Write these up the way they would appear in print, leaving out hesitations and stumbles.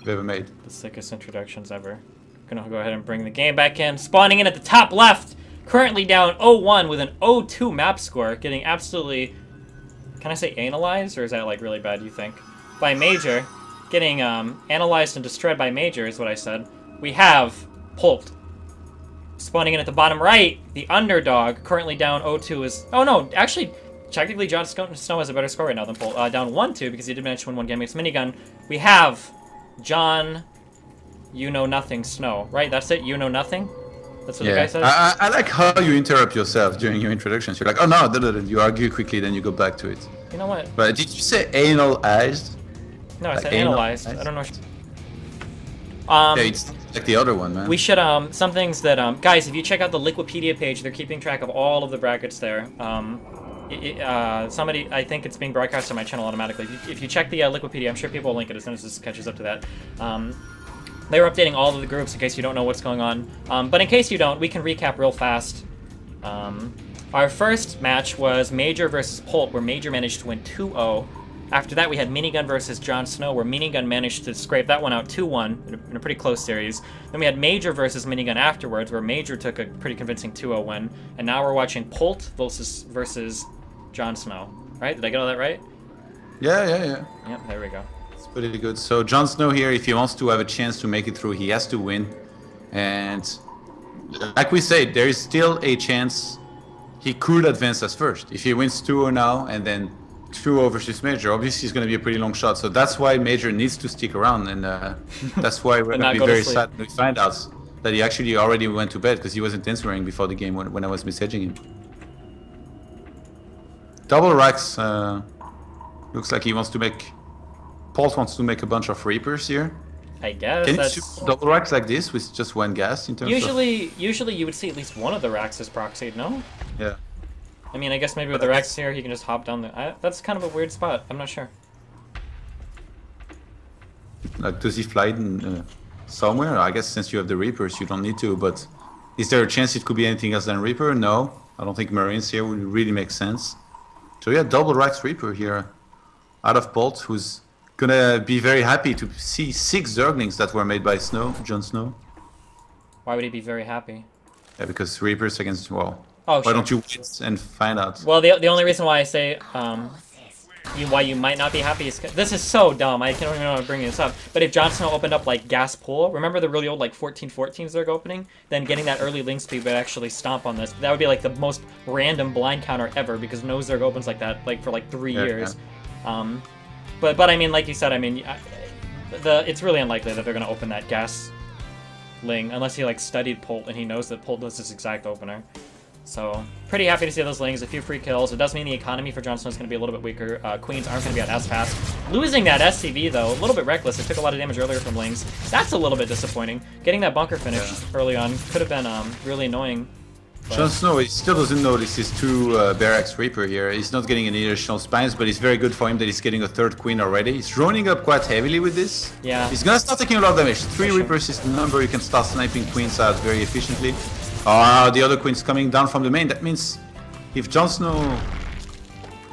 we've ever made. The sickest introductions ever. Gonna go ahead and bring the game back in. Spawning in at the top left. Currently down 0-1 with an 0-2 map score. Getting absolutely, can I say analyzed? Or is that like really bad, you think? By Major. Getting analyzed and destroyed by Major is what I said. We have Polt. Spawning in at the bottom right. The underdog. Currently down 0-2 is... Oh no, actually, technically JonSnow has a better score right now than Polt. Down 1-2 because he did manage to win one game against Minigun. We have John... You know nothing, Snow, right? That's it. You know nothing. That's what the guy says. I like how you interrupt yourself during your introductions. You're like, oh no, you argue quickly, then you go back to it. You know what? But did you say analyzed? No, I said analyzed. I don't know. Yeah, it's like the other one, man. We should some things that guys, if you check out the Liquipedia page, they're keeping track of all of the brackets there. Somebody, I think it's being broadcast on my channel automatically. If you check the Liquipedia, I'm sure people will link it as soon as this catches up to that. They were updating all of the groups in case you don't know what's going on. But in case you don't, we can recap real fast. Our first match was Major versus Polt, where Major managed to win 2-0. After that, we had Minigun versus JonSnow, where Minigun managed to scrape that one out 2-1 in a pretty close series. Then we had Major versus Minigun afterwards, where Major took a pretty convincing 2-0 win. And now we're watching Polt versus JonSnow. Right? Did I get all that right? Yeah. Yep, there we go. Pretty good. So JonSnow here, if he wants to have a chance to make it through, he has to win. And like we said, there is still a chance he could advance as first. If he wins 2-0 now and then 2-0 versus Major, obviously it's going to be a pretty long shot. So that's why Major needs to stick around. And that's why we're going to be very sad when we find out that he actually already went to bed because he wasn't answering before the game when I was messaging him. Double racks. Looks like he wants to make... Polt wants to make a bunch of Reapers here. I guess. Can you shoot double racks like this with just one gas in terms Usually you would see at least one of the racks as proxied, no? Yeah. I mean, I guess maybe with the racks here, he can just hop down the... that's kind of a weird spot. I'm not sure. Like, does he fly in, somewhere? I guess since you have the Reapers, you don't need to, but... Is there a chance it could be anything else than Reaper? No. I don't think Marines here would really make sense. So yeah, double racks Reaper here. Out of Polt, who's... gonna be very happy to see 6 Zerglings that were made by JonSnow. Why would he be very happy? Yeah, because Reapers against, well, why don't you wait and find out? Well, the only reason why I say why you might not be happy is this is so dumb. I don't even know how to bring this up. But if JonSnow opened up like gas pool, remember the really old like 1414 Zerg opening? Then getting that early link speed would actually stomp on this. That would be like the most random blind counter ever because no Zerg opens like that like for like 3 years. Yeah. But I mean, like you said, I mean, it's really unlikely that they're going to open that gas ling unless he like studied Polt and he knows that Polt does this exact opener. So pretty happy to see those lings, a few free kills. It does mean the economy for JonSnow is going to be a little bit weaker. Queens aren't going to be out as fast. Losing that SCV though, a little bit reckless. It took a lot of damage earlier from lings. That's a little bit disappointing. Getting that bunker finish early on could have been really annoying. JonSnow, he still doesn't notice his 2 Barracks Reaper here. He's not getting any additional spines, but it's very good for him that he's getting a 3rd Queen already. He's droning up quite heavily with this. Yeah. He's gonna start taking a lot of damage. 3 Reapers is the number you can start sniping Queens out very efficiently. The other Queen's coming down from the main. That means if JonSnow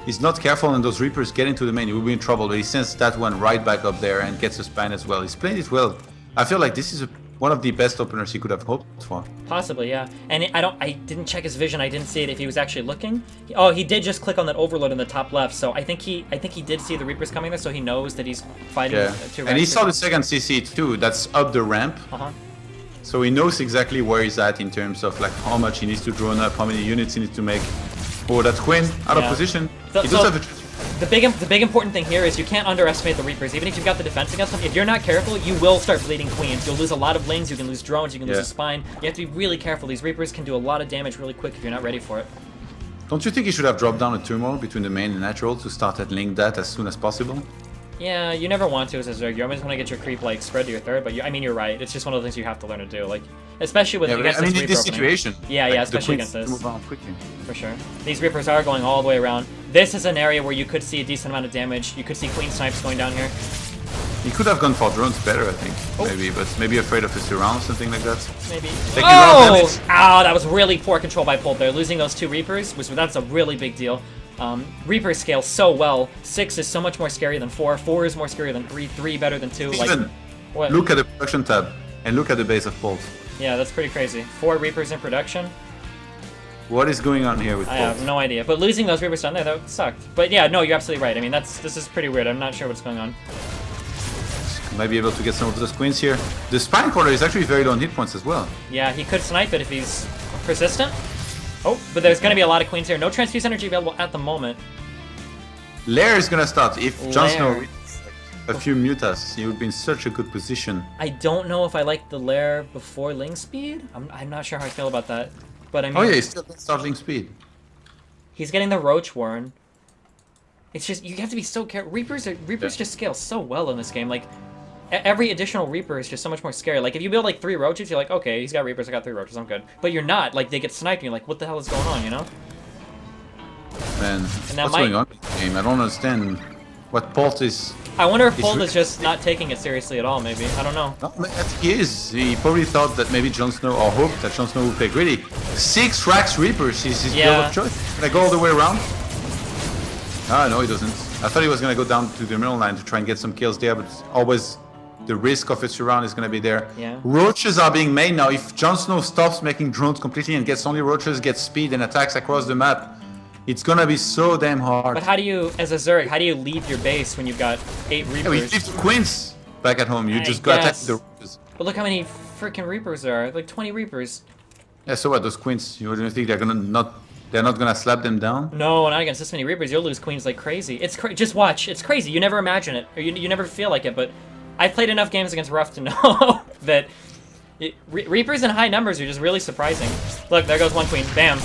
is not careful and those Reapers get into the main, he will be in trouble, but he sends that one right back up there and gets a spine as well. He's playing it well. I feel like this is one of the best openers he could have hoped for. Possibly, yeah. And I didn't check his vision. I didn't see it if he was actually looking. Oh, he did just click on that overload in the top left. So I think he did see the Reapers coming there, so he knows that he's fighting. Yeah. And he saw the second CC too. That's up the ramp. So he knows exactly where he's at in terms of like how much he needs to drone up, how many units he needs to make. Oh, that Queen out of position. He does have a... The big important thing here is you can't underestimate the Reapers. Even if you've got the defense against them, if you're not careful, you will start bleeding Queens. You'll lose a lot of lings, you can lose drones, you can lose a spine. You have to be really careful. These Reapers can do a lot of damage really quick if you're not ready for it. Don't you think you should have dropped down a turmoil between the main and natural to start at link that as soon as possible? Yeah, you never want to as a Zerg. You always want to get your creep like spread to your 3rd, but I mean you're right. It's just one of the things you have to learn to do. Like especially with against this Reaper situation. Yeah, like, especially against this. Move on quickly. For sure. These Reapers are going all the way around. This is an area where you could see a decent amount of damage. You could see Queen snipes going down here. He could have gone for drones better, I think. Maybe, but maybe afraid of a surround or something like that. Maybe. Oh! Ow, that was really poor control by Polt there. Losing those 2 Reapers, that's a really big deal. Reapers scale so well. 6 is so much more scary than 4. 4 is more scary than 3. 3 better than 2. What? Look at the production tab and look at the base of Polt. Yeah, that's pretty crazy. 4 Reapers in production. What is going on here with Polt? I have no idea. But losing those Reapers down there, that sucked. But yeah, no, you're absolutely right. I mean, this is pretty weird. I'm not sure what's going on. Might be able to get some of those queens here. The Spine Quarter is actually very low on hit points as well. Yeah, he could snipe it if he's persistent. Oh, but there's going to be a lot of queens here. No transfuse energy available at the moment. Lair is gonna start. If JonSnow reads a few mutas, he would be in such a good position. I don't know if I like the Lair before Ling Speed. I'm not sure how I feel about that. But I mean, oh yeah, he's still starting speed. He's getting the Roach Warren. It's just, you have to be so careful. Reapers just scale so well in this game. Like, every additional Reaper is just so much more scary. Like, if you build like 3 Roaches, you're like, okay, he's got Reapers, I got 3 Roaches, I'm good. But you're not. Like, they get sniped and you're like, what the hell is going on, you know? Man, what's going on in this game? I don't understand what Polt is. I wonder if Polt is just not taking it seriously at all, maybe. I don't know. No, he is. He probably thought that maybe JonSnow, or hoped that JonSnow would play greedy. 6 Rax Reapers is his build of choice. Can I go all the way around? Ah, no, he doesn't. I thought he was going to go down to the middle line to try and get some kills there, but always the risk of a surround is going to be there. Yeah. Roaches are being made now. If JonSnow stops making drones completely and gets only Roaches, gets speed and attacks across the map, it's gonna be so damn hard. But how do you, as a Zerg, how do you leave your base when you've got 8 Reapers? Yeah, we leave the Queens back at home. You just go attack the Reapers. But look how many freaking Reapers there are. Like 20 Reapers. Yeah, so what? Those Queens, you don't think they're not gonna slap them down? No, not against this many Reapers. You'll lose Queens like crazy. It's just watch. It's crazy. You never imagine it, or you never feel like it. But I've played enough games against Rough to know that Reapers in high numbers are just really surprising. Look, there goes 1 Queen. Bam.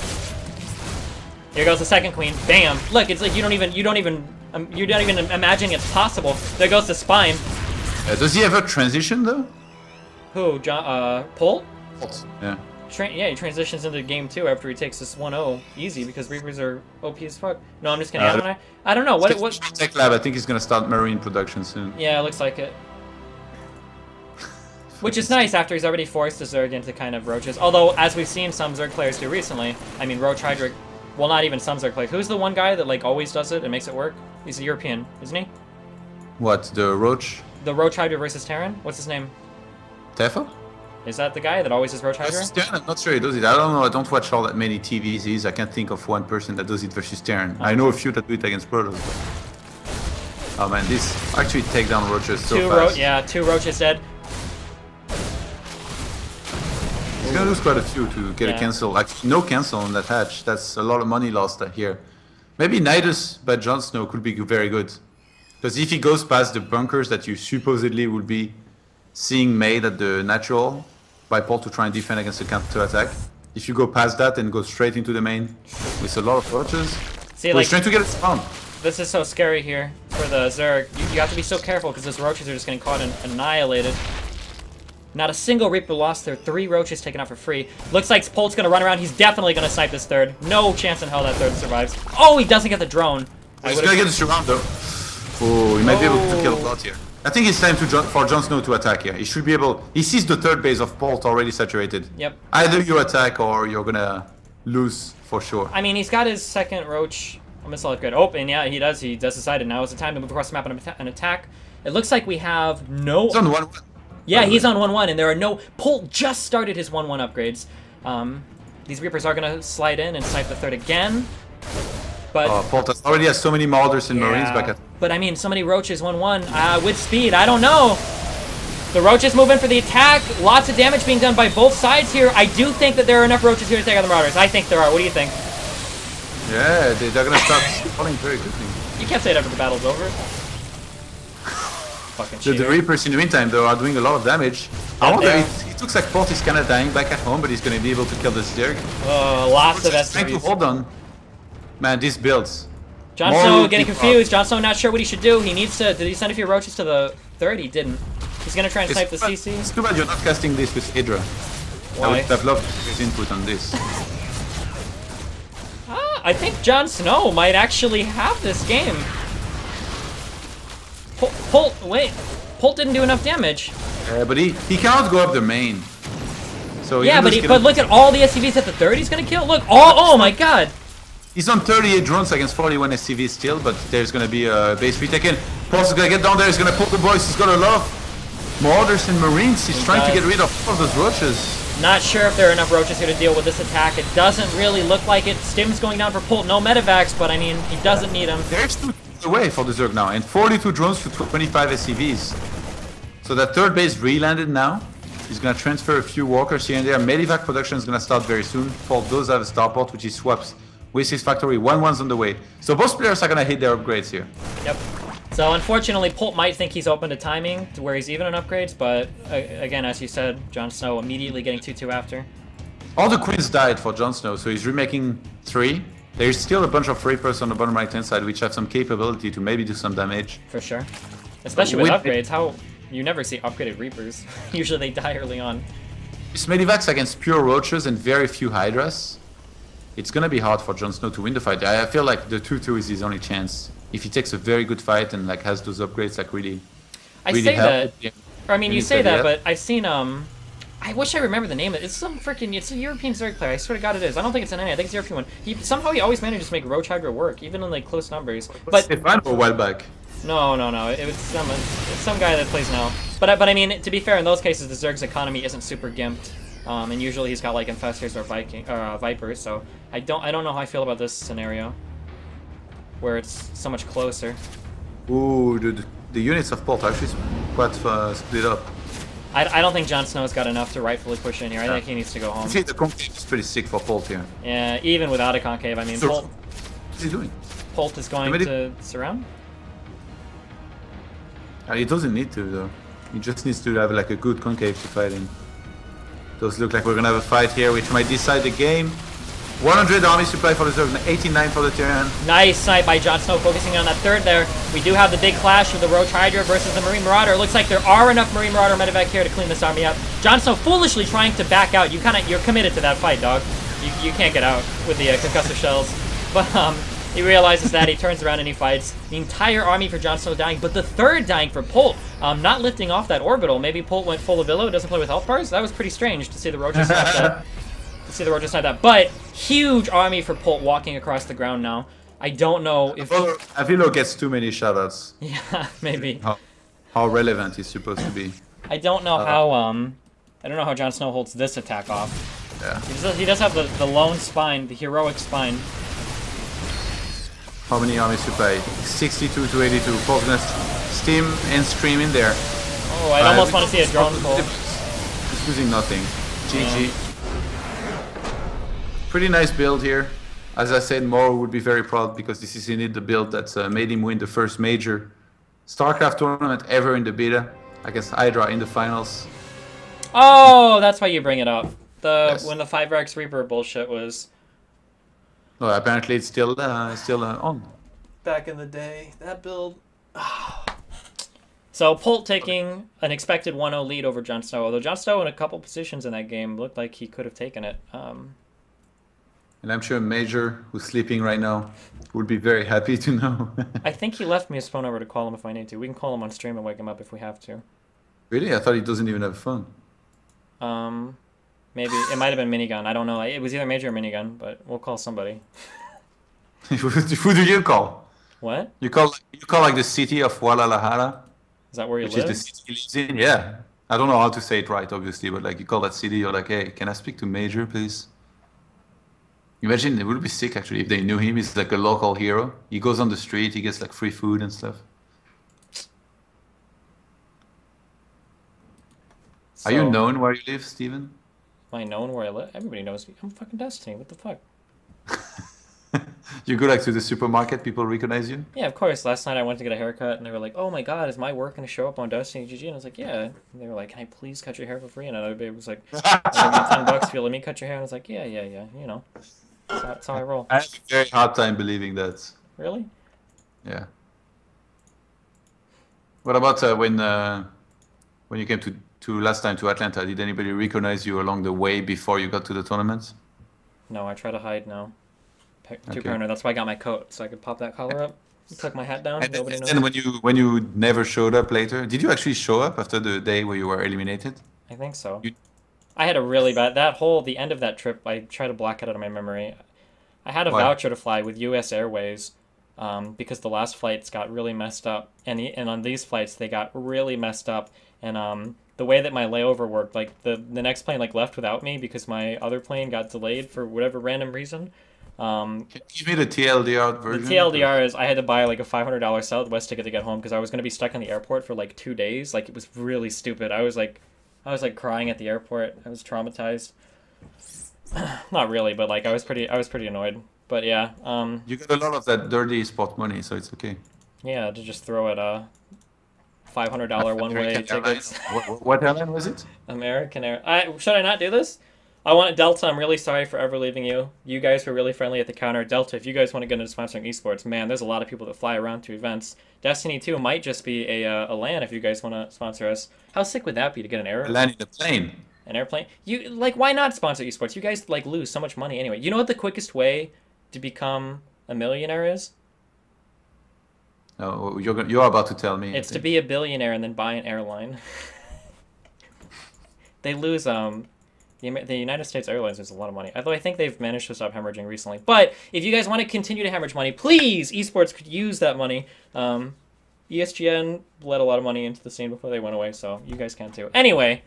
Here goes the 2nd Queen. Bam! Look, it's like you don't even imagine it's possible. There goes the Spine. Does he ever transition though? Who? Polt? Polt. Yeah. Yeah, he transitions into game 2 after he takes this 1-0 easy because Reapers are OP as fuck. No, I'm just kidding. I don't know. What? Tech Lab. I think he's gonna start Marine production soon. Yeah, it looks like it. Which is nice after he's already forced the Zerg into kind of Roaches. Although, as we've seen some Zerg players do recently, I mean, Roach Hydra. Well, not even some Zerg players. Who's the one guy that like always does it and makes it work? He's a European, isn't he? What, the Roach? The Roach Hydra versus Terran? What's his name? Tefo? Is that the guy that always does Roach Hydra? Versus Terran? I'm not sure he does it. I don't know. I don't watch all that many TVs. I can't think of one person that does it versus Terran. I know a few that do it against Protoss. Oh man, this actually take down Roaches so fast. 2 Roaches dead. He's gonna lose quite a few to get a cancel. Like no cancel on that hatch. That's a lot of money lost here. Maybe Nidus by JonSnow could be very good. Because if he goes past the bunkers that you supposedly would be seeing made at the natural by Polt to try and defend against the counter attack. If you go past that and go straight into the main with a lot of roaches, see, he's trying to get it spawned. This is so scary here for the Zerg. You have to be so careful because those roaches are just getting caught and annihilated. Not a single Reaper lost there. 3 Roaches taken out for free. Looks like Polt's gonna run around. He's definitely gonna snipe this 3rd. No chance in hell that 3rd survives. Oh, he doesn't get the drone. He's gonna get the surround though. Oh, he might be able to kill a lot here. I think it's time for JonSnow to attack here. He should be able. He sees the 3rd base of Polt already saturated. Yep. Either you attack or you're gonna lose for sure. I mean, he's got his 2nd Roach missile upgrade. Oh, and yeah, he does. He does decide it. Now is the time to move across the map and attack. It looks like we have no. He's on 1-1. Yeah, he's on 1-1, and there are no... Polt just started his 1-1 upgrades. These Reapers are going to slide in and snipe the 3rd again. But Polt already has so many Marauders and Marines back at... But I mean, so many Roaches 1-1 with speed. I don't know. The Roaches move in for the attack. Lots of damage being done by both sides here. I do think that there are enough Roaches here to take out the Marauders. I think there are. What do you think? Yeah, they're going to start spawning very quickly. You can't say it after the battle's over. The Reapers in the meantime though are doing a lot of damage. I wonder, it looks like Polt is kind of dying back at home, but he's going to be able to kill this Zerg. Lots of SCVs. Trying to hold on. Man, these builds. JonSnow getting confused. JonSnow not sure what he should do. He needs to... Did he send a few Roaches to the 3rd? He didn't. He's going to try and snipe the CC. It's too bad you're not casting this with Hydra. Why? I would have loved his input on this. I think JonSnow might actually have this game. Polt, wait. Polt didn't do enough damage. But he cannot go up the main. So yeah, but look at all the SCVs at the 3rd he's gonna kill. Look, oh my god. He's on 38 drones against 41 SCVs still, but there's gonna be a base retaken. Polt's gonna get down there, he's gonna pull the boys, he's got a lot of Marauders and Marines. He's trying to get rid of all of those roaches. Not sure if there are enough roaches here to deal with this attack. It doesn't really look like it. Stim's going down for Polt. No medivacs, but I mean, he doesn't need them. There's 2 away for the Zerg now, and 42 drones for 25 SCVs. So that third base re-landed now. He's gonna transfer a few walkers here and there. Medivac production is gonna start very soon. Polt does have a starport, which he swaps with his factory. 1-1's on the way. So both players are gonna hit their upgrades here. Yep. So unfortunately, Polt might think he's open to timing to where he's even on upgrades, but again, as you said, JonSnow immediately getting 2-2 after. All the queens died for JonSnow, so he's remaking 3. There's still a bunch of Reapers on the bottom right-hand side, which have some capability to maybe do some damage. For sure. Especially with upgrades, how you never see upgraded Reapers. Usually they die early on. It's medivacs against pure roaches and very few Hydras. It's gonna be hard for JonSnow to win the fight. I feel like the 2-2 is his only chance. If he takes a very good fight and like has those upgrades, like really say help. that, or I mean, you say that, but I've seen I wish I remember the name of it. It's some freaking, it's a European Zerg player. I swear to God it is. I don't think it's an NA. I think it's a European one. Somehow he always manages to make Roach Hydra work, even in like close numbers. But Stefan a while back. No. It was some guy that plays now. But I mean, to be fair, in those cases, the Zerg's economy isn't super gimped. And usually he's got like Infestors or Vipers. So I don't know how I feel about this scenario, where it's so much closer. Ooh, the units of Polt are actually quite split up. I don't think JonSnow's got enough to rightfully push in here. I think he needs to go home. See, the concave is pretty sick for Polt here. Yeah, even without a concave, I mean, So, Polt, what's he doing? Polt is going to surround? He doesn't need to, though. He just needs to have like a good concave to fight in. Does look like we're gonna have a fight here, which might decide the game. 100 army supply for the Zerg, 89 for the Terran. Nice snipe by JonSnow, focusing on that third there. We do have the big clash of the Roach Hydra versus the Marine Marauder. It looks like there are enough Marine Marauder medevac here to clean this army up. JonSnow foolishly trying to back out. You're committed to that fight, dog. You can't get out with the concussive shells. But he realizes that, he turns around and he fights. The entire army for JonSnow dying, but the third dying for Polt. Not lifting off that orbital. Maybe Polt went full of Illo, doesn't play with health bars. That was pretty strange to see the Roaches snipe that. But huge army for Polt walking across the ground now. I don't know if Avilo gets too many shoutouts. Yeah, maybe. How relevant he's supposed to be. I don't know how JonSnow holds this attack off. Yeah. He does have the lone spine, the heroic spine. How many army supply? 62 to 82. Polt's gonna steam and scream in there. Oh, I almost want to see a drone pull. He's losing nothing. GG. Yeah. Pretty nice build here. As I said, Moro would be very proud because this is indeed the build that made him win the first major Starcraft tournament ever in the beta against Hydra in the finals. Oh, that's why you bring it up. Yes. When the 5x Reaper bullshit was. No, apparently it's still on. Back in the day, that build. So Polt taking an expected 1-0 lead over JonSnow, although JonSnow in a couple positions in that game looked like he could have taken it. And I'm sure Major, who's sleeping right now, would be very happy to know. I think he left me his phone number to call him if I need to. We can call him on stream and wake him up if we have to. Really? I thought he doesn't even have a phone. Maybe. It might have been Minigun. I don't know. It was either Major or Minigun, but we'll call somebody. Who do you call? What? You call like the city of Guadalajara? Is that where he lives? lives? Which is the city he lives in? Yeah. I don't know how to say it right, obviously, but like you call that city, you're like, hey, can I speak to Major, please? Imagine, it would be sick actually if they knew him. He's like a local hero. He goes on the street, he gets like free food and stuff. So, are you known where you live, Steven? Am I known where I live? Everybody knows me. I'm fucking Destiny. What the fuck? You go like to the supermarket, people recognize you? Yeah, of course. Last night I went to get a haircut and they were like, oh my god, is my work going to show up on Destiny GG? And I was like, yeah. And they were like, can I please cut your hair for free? And another babe was like, I'll give you $10 if you let me cut your hair. And I was like, yeah, you know. That's how I roll. I have a very hard time believing that. Really? Yeah. What about when you came to last time to Atlanta? Did anybody recognize you along the way before you got to the tournament? No, I try to hide now. Too paranoid. That's why I got my coat, so I could pop that collar up, tuck my hat down. Nobody knows. And when you never showed up later, did you actually show up after the day where you were eliminated? I think so. I had a really bad the end of that trip. I try to block it out of my memory. I had a voucher to fly with U.S. Airways because the last flights got really messed up, and on these flights they got really messed up, and the way that my layover worked, like the next plane like left without me because my other plane got delayed for whatever random reason. Can you give me the TLDR version? The TLDR is I had to buy like a $500 Southwest ticket to get home because I was going to be stuck in the airport for like 2 days. Like it was really stupid. I was like crying at the airport. I was traumatized. Not really, but like I was pretty annoyed. But yeah. You got a lot of that dirty spot money, so it's okay. Yeah, to just throw at $500 one-way tickets. What airline was it? American Air. Should I not do this? I want Delta. I'm really sorry for ever leaving you. You guys were really friendly at the counter. Delta, if you guys want to get into sponsoring esports, man, there's a lot of people that fly around to events. Destiny 2 might just be a LAN if you guys want to sponsor us. How sick would that be to get an air? LAN in a plane. An airplane? You like why not sponsor esports? You guys like lose so much money anyway. You know what the quickest way to become a millionaire is? Oh, you're about to tell me. It's to be a billionaire and then buy an airline. They lose the United States Airlines loses a lot of money. Although I think they've managed to stop hemorrhaging recently. But if you guys want to continue to hemorrhage money, please, esports could use that money. ESGN let a lot of money into the scene before they went away, so you guys can too. Anyway,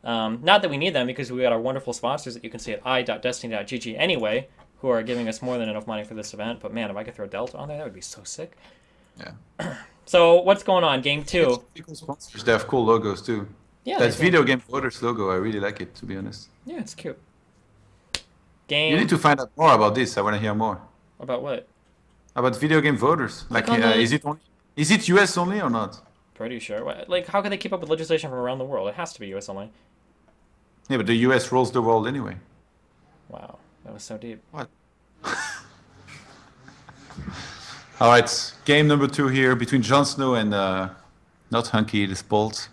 not that we need them because we got our wonderful sponsors that you can see at i.destiny.gg anyway, who are giving us more than enough money for this event. But man, if I could throw Delta on there, that would be so sick. Yeah. So what's going on? Game 2. They have cool logos too. Yeah. That Video Game Voters logo, I really like it, to be honest. Yeah, it's cute. Game. You need to find out more about this. I want to hear more. About what? About Video Game Voters. Like, is it US only or not? Pretty sure. Like, how can they keep up with legislation from around the world? It has to be US only. Yeah, but the US rules the world anyway. Wow, that was so deep. What? All right, game number 2 here between JonSnow and not Hunky, this Polt.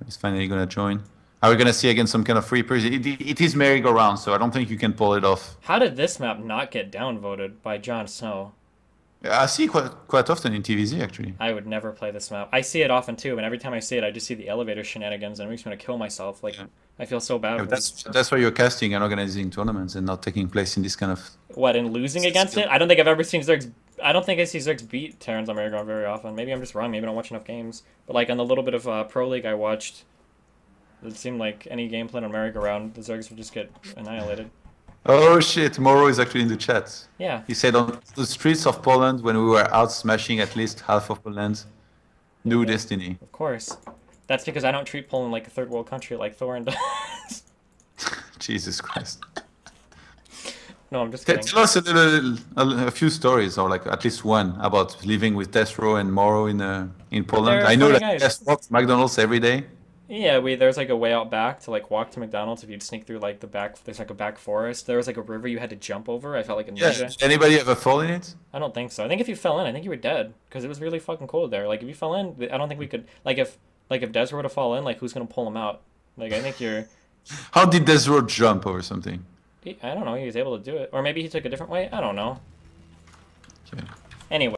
He's finally gonna join. Are we gonna see again some kind of free person? It is merry-go-round, so I don't think you can pull it off. How did this map not get downvoted by JonSnow? I see it quite often in TvZ actually. I would never play this map. I see it often too, and every time I see it, I just see the elevator shenanigans, and it makes me want to kill myself. Like, yeah. I feel so bad. Yeah, that's why you're casting and organizing tournaments and not taking place in this kind of. What, and losing against it? I don't think I've ever seen ZerG's. I don't think I see ZerG's beat Terrans on merry-go-round very often. Maybe I'm just wrong. Maybe I don't watch enough games. But like on the little bit of Pro League I watched, it seemed like any gameplay on merry-go-round, the ZerGs would just get annihilated. Oh shit, Moro is actually in the chat. Yeah. He said on the streets of Poland when we were out smashing at least half of Poland, new Destiny. Of course. That's because I don't treat Poland like a third world country like Thorin does. Jesus Christ. No, I'm just kidding. Tell us a few stories, or like at least one, about living with Tesro and Moro in Poland. I know that Tesro walks McDonald's every day. Yeah, there's like a way out back to like walk to McDonald's if you'd sneak through like the back. There's like a back forest. There was like a river you had to jump over. I felt like a ninja. Yeah. Did anybody ever fall in it? I don't think so. I think if you fell in, I think you were dead because it was really fucking cold there. Like if you fell in, I don't think we could. Like if Desro were to fall in, like who's gonna pull him out? Like I think you're. How did Desro jump over something? I don't know. He was able to do it, or maybe he took a different way. I don't know. Okay. Anyway.